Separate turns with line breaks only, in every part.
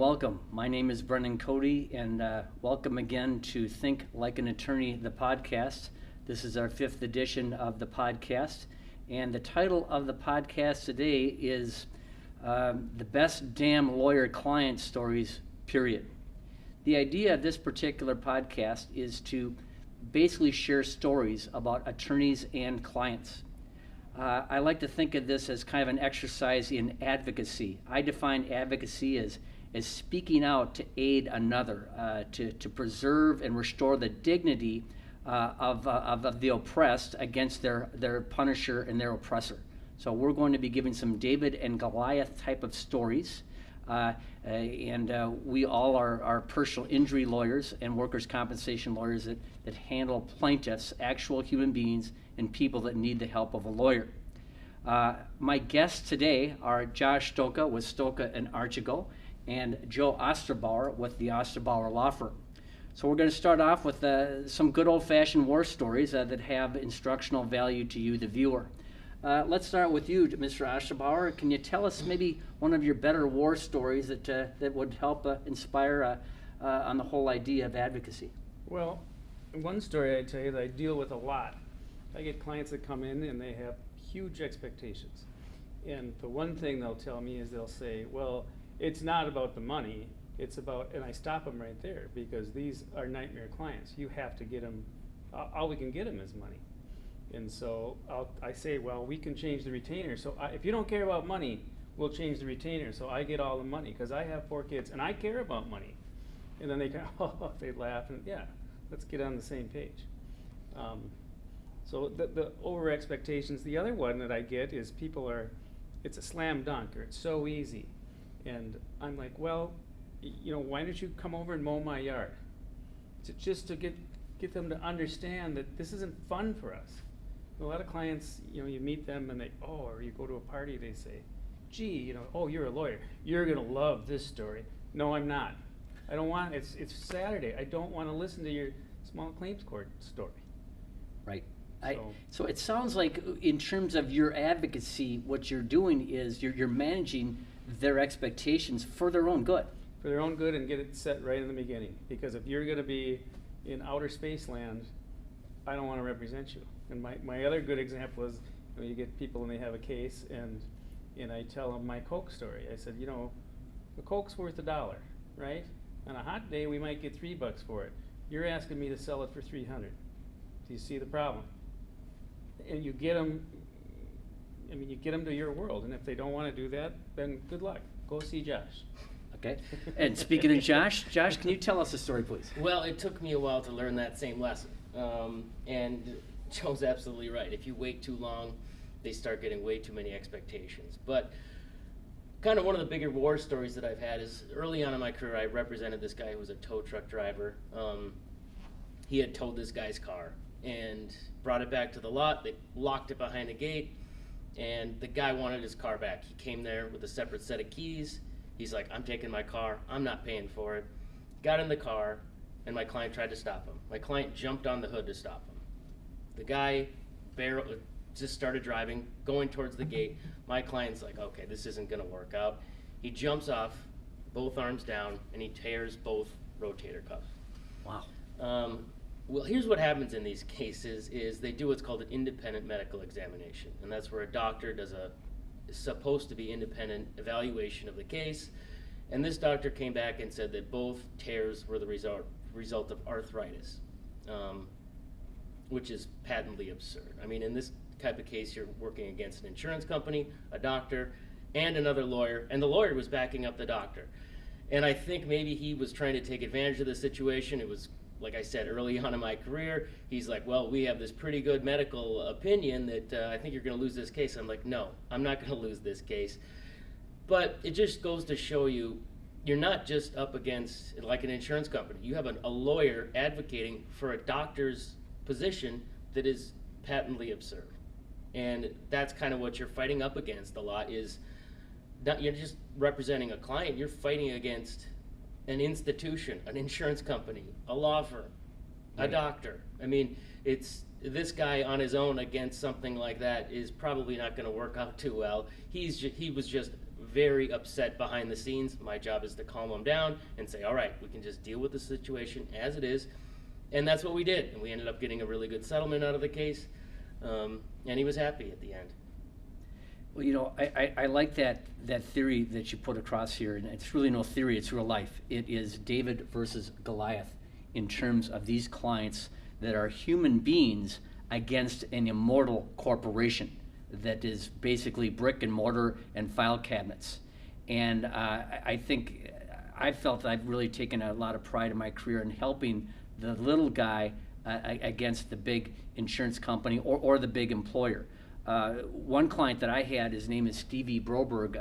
welcome. My name is Brendan Cody, and welcome again to Think Like an Attorney, the podcast. This is our 5th edition of the podcast, and the title of the podcast today is The Best Damn Lawyer Client Stories, period. The idea of this particular podcast is to basically share stories about attorneys and clients. I like to think of this as kind of an exercise in advocacy. I define advocacy as speaking out to aid another, to preserve and restore the dignity of the oppressed against their punisher and their oppressor. So we're going to be giving some David and Goliath type of stories. And we all are personal injury lawyers and workers' compensation lawyers that handle plaintiffs, actual human beings, and people that need the help of a lawyer. My guests today are Josh Stoka with Stoka and Archegos and Joe Osterbauer with the Osterbauer Law Firm. So we're going to start off with some good old-fashioned war stories that have instructional value to you, the viewer. Let's start with you, Mr. Osterbauer. Can you tell us maybe one of your better war stories that would help inspire on the whole idea of advocacy?
Well, one story I tell you that I deal with a lot. I get clients that come in and they have huge expectations. And the one thing they'll tell me is they'll say, well, it's not about the money, it's about, and I stop them right there because these are nightmare clients. You have to get them, all we can get them is money. And so I say, well, we can change the retainer. So if you don't care about money, we'll change the retainer. So I get all the money because I have 4 kids and I care about money. And then they kind of, they laugh and yeah, let's get on the same page. So the over expectations. The other one that I get is it's a slam dunk or it's so easy. And I'm like, well, why don't you come over and mow my yard? Just to get them to understand that this isn't fun for us. A lot of clients, you meet them and or you go to a party, they say, gee, oh, you're a lawyer. You're gonna love this story. No, I'm not. I don't want, it's Saturday. I don't want to listen to your small claims court story.
Right. So it sounds like in terms of your advocacy, what you're doing is you're managing their expectations for their own good.
For their own good and get it set right in the beginning. Because if you're going to be in outer space land, I don't want to represent you. And my other good example is you get people and they have a case and I tell them my Coke story. I said, the Coke's worth $1, right? On a hot day, we might get $3 for it. You're asking me to sell it for $300. Do you see the problem? And you get them, you get them to your world. And if they don't want to do that, then good luck. Go see Josh.
Okay. And speaking of Josh, can you tell us a story, please?
Well, it took me a while to learn that same lesson. And Joe's absolutely right. If you wait too long, they start getting way too many expectations. But kind of one of the bigger war stories that I've had is early on in my career, I represented this guy who was a tow truck driver. He had towed this guy's car and brought it back to the lot. They locked it behind a gate, and the guy wanted his car back. He came there with a separate set of keys. He's like, I'm taking my car. I'm not paying for it. Got in the car, and my client tried to stop him. My client jumped on the hood to stop him. The guy just started driving, going towards the gate. My client's like, okay, this isn't going to work out. He jumps off, both arms down, and he tears both rotator cuffs.
Wow.
Well, here's what happens in these cases is they do what's called an independent medical examination, and that's where a doctor does is supposed to be independent evaluation of the case, and this doctor came back and said that both tears were the result of arthritis, which is patently absurd. In this type of case, you're working against an insurance company, a doctor, and another lawyer, and the lawyer was backing up the doctor. And I think maybe he was trying to take advantage of the situation. It was, like I said, early on in my career, he's like, well, we have this pretty good medical opinion that I think you're going to lose this case. I'm like, no, I'm not going to lose this case. But it just goes to show you, you're not just up against like an insurance company. You have a lawyer advocating for a doctor's position that is patently absurd. And that's kind of what you're fighting up against a lot is not, you're just representing a client, you're fighting against an institution, an insurance company, a law firm, a doctor. It's this guy on his own against something like that is probably not going to work out too well. He was just very upset behind the scenes. My job is to calm them down and say, all right, we can just deal with the situation as it is. And that's what we did. And we ended up getting a really good settlement out of the case. And he was happy at the end.
Well, you know, I like that theory that you put across here, and it's really no theory, it's real life. It is David versus Goliath in terms of these clients that are human beings against an immortal corporation that is basically brick and mortar and file cabinets. And I think I felt I've really taken a lot of pride in my career in helping the little guy against the big insurance company or the big employer. One client that I had, his name is Stevie Broberg.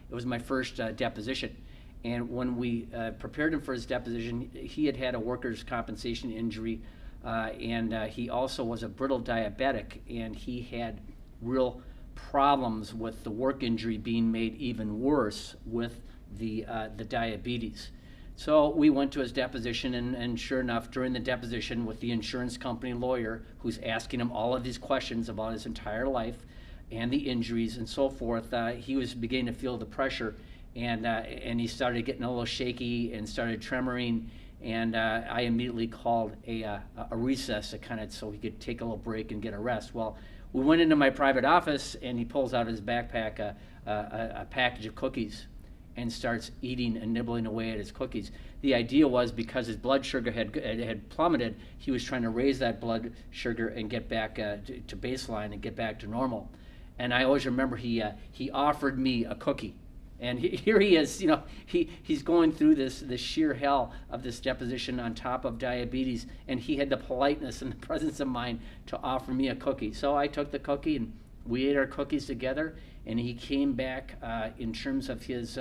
It was my first deposition. And when we prepared him for his deposition, he had a workers' compensation injury, and he also was a brittle diabetic, and he had real problems with the work injury being made even worse with the diabetes. So we went to his deposition, and sure enough, during the deposition with the insurance company lawyer who's asking him all of these questions about his entire life and the injuries and so forth, he was beginning to feel the pressure, and he started getting a little shaky and started tremoring, and I immediately called a recess so he could take a little break and get a rest. Well, we went into my private office, and he pulls out of his backpack a package of cookies and starts eating and nibbling away at his cookies. The idea was because his blood sugar had plummeted, he was trying to raise that blood sugar and get back to baseline and get back to normal. And I always remember he offered me a cookie. And here he is, you know, he's going through this sheer hell of this deposition on top of diabetes, and he had the politeness and the presence of mind to offer me a cookie. So I took the cookie, and we ate our cookies together, and he came back in terms of his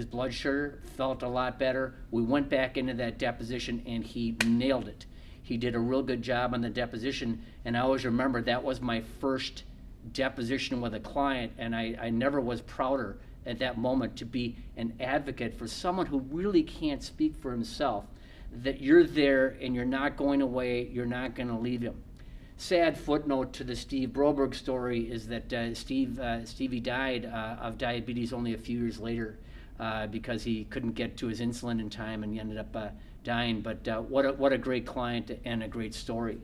blood sugar, felt a lot better. We went back into that deposition, and he nailed it. He did a real good job on the deposition, and I always remember that was my first deposition with a client, and I never was prouder at that moment to be an advocate for someone who really can't speak for himself, that you're there and you're not going away, you're not going to leave him. Sad footnote to the Steve Broberg story is that Stevie died of diabetes only a few years later because he couldn't get to his insulin in time, and he ended up dying. But what a great client and a great story.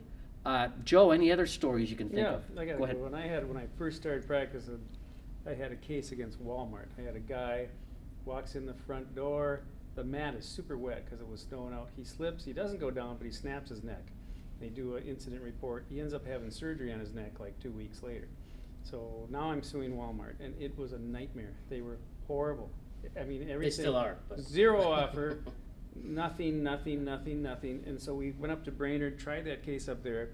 Joe, any other stories you can think of?
Yeah, I got
Go ahead.
When I first started practicing, I had a case against Walmart. I had a guy walks in the front door. The mat is super wet because it was snowing out. He slips. He doesn't go down, but he snaps his neck. They do an incident report. He ends up having surgery on his neck like 2 weeks later. So now I'm suing Walmart, and it was a nightmare. They were horrible. I mean, everything.
They still are. But.
Zero offer, nothing. And so we went up to Brainerd, tried that case up there.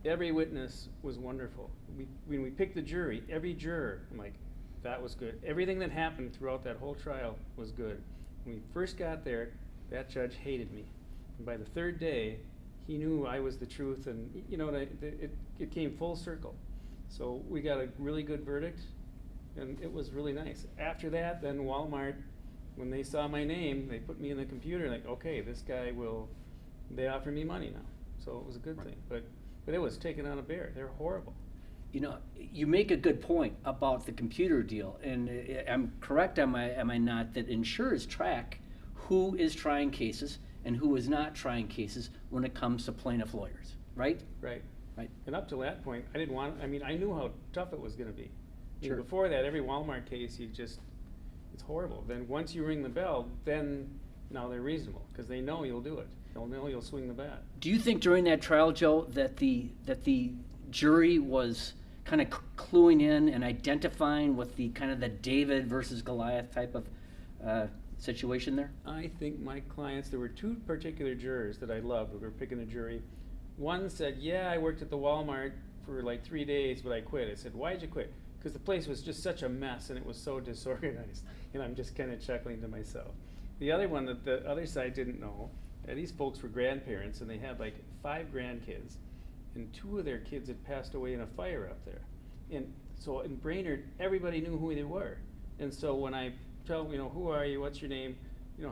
Every witness was wonderful. When we picked the jury, every juror, I'm like, that was good. Everything that happened throughout that whole trial was good. When we first got there, that judge hated me. And by the third day, he knew I was the truth, and you know, it came full circle. So we got a really good verdict, and it was really nice. After that, then Walmart, when they saw my name, they put me in the computer, like, okay, this guy they offer me money now. So it was a good thing. But it was taken on a bear. They're horrible.
You know, you make a good point about the computer deal, and I'm correct, am I not, that insurers track who is trying cases and who is not trying cases when it comes to plaintiff lawyers, right?
Right.
Right.
And up to that point, I knew how tough it was going to be.
Sure.
Before that, every Walmart case, it's horrible. Then once you ring the bell, then now they're reasonable because they know you'll do it. They'll know you'll swing the bat.
Do you think during that trial, Joe, that the jury was kind of cluing in and identifying with the kind of the David versus Goliath type of situation there?
I think my clients, there were two particular jurors that I loved who were picking a jury. One said, yeah, I worked at the Walmart for like 3 days, but I quit. I said, why'd you quit? Because the place was just such a mess and it was so disorganized. And I'm just kind of chuckling to myself. The other one that the other side didn't know, these folks were grandparents and they had like 5 grandkids. And 2 of their kids had passed away in a fire up there. And so in Brainerd, everybody knew who they were. And so when I tell, who are you, what's your name,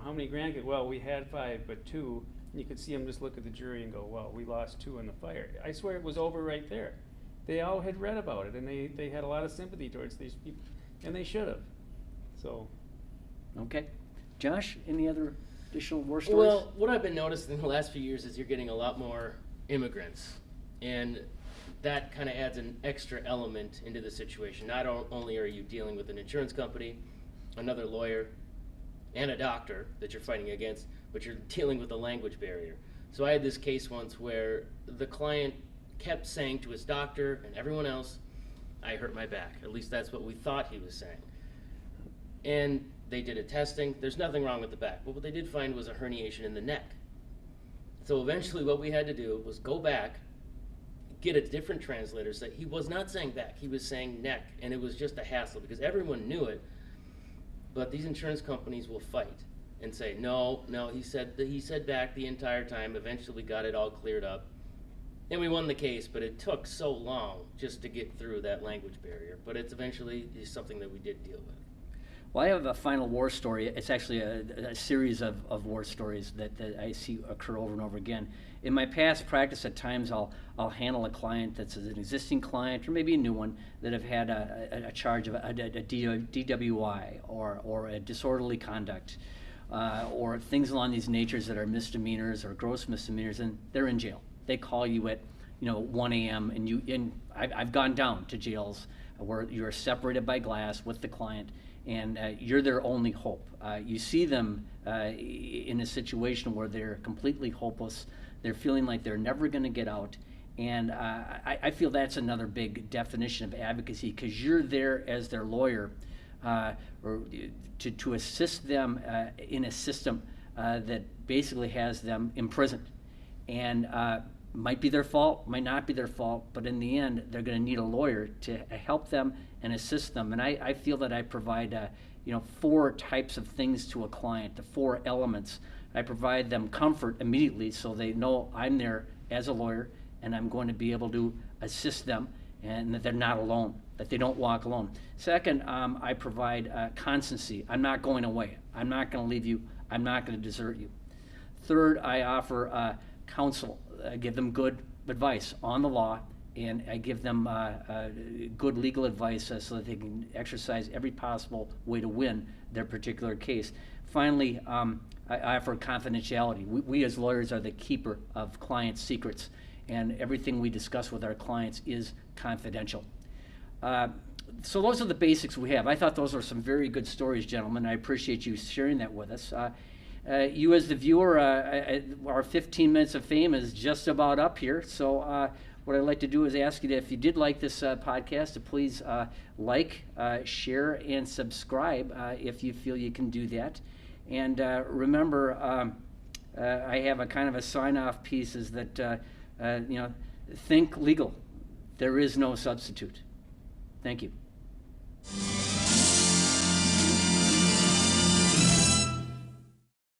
how many grandkids? Well, we had 5, but 2. And you could see them just look at the jury and go, well, we lost 2 in the fire. I swear it was over right there. They all had read about it, and they had a lot of sympathy towards these people, and they should have. So,
Okay. Josh, any other additional war stories?
Well, what I've been noticing in the last few years is you're getting a lot more immigrants, and that kind of adds an extra element into the situation. Not only are you dealing with an insurance company, another lawyer, and a doctor that you're fighting against, but you're dealing with a language barrier. So I had this case once where the client kept saying to his doctor and everyone else, "I hurt my back." At least that's what we thought he was saying. And they did a testing. There's nothing wrong with the back. But what they did find was a herniation in the neck. So eventually what we had to do was go back, get a different translator, say he was not saying back, he was saying neck. And it was just a hassle because everyone knew it. But these insurance companies will fight and say, no, he said back the entire time. Eventually we got it all cleared up. And we won the case, but it took so long just to get through that language barrier. But it's eventually something that we did deal with.
Well, I have a final war story. It's actually a series of war stories that I see occur over and over again. In my past practice, at times I'll handle a client that's an existing client or maybe a new one that have had a charge of a DWI or a disorderly conduct or things along these natures that are misdemeanors or gross misdemeanors, and they're in jail. They call you at 1 a.m. and I've gone down to jails where you're separated by glass with the client. And you're their only hope. You see them in a situation where they're completely hopeless. They're feeling like they're never going to get out. And I feel that's another big definition of advocacy, because you're there as their lawyer or to assist them in a system that basically has them imprisoned. And might be their fault, might not be their fault, but in the end, they're going to need a lawyer to help them and assist them. And I feel that I provide, 4 types of things to a client, the 4 elements. I provide them comfort immediately, so they know I'm there as a lawyer, and I'm going to be able to assist them, and that they're not alone, that they don't walk alone. Second, I provide constancy. I'm not going away. I'm not going to leave you. I'm not going to desert you. Third, I offer counsel. I give them good advice on the law, and I give them good legal advice so that they can exercise every possible way to win their particular case. Finally, I offer confidentiality. We as lawyers are the keeper of clients' secrets, and everything we discuss with our clients is confidential. So those are the basics we have. I thought those were some very good stories, gentlemen. I appreciate you sharing that with us. You as the viewer, our 15 minutes of fame is just about up here. So what I'd like to do is ask you, if you did like this podcast, to please like, share, and subscribe if you feel you can do that. And remember, I have a kind of a sign-off piece, is that, think legal. There is no substitute. Thank you.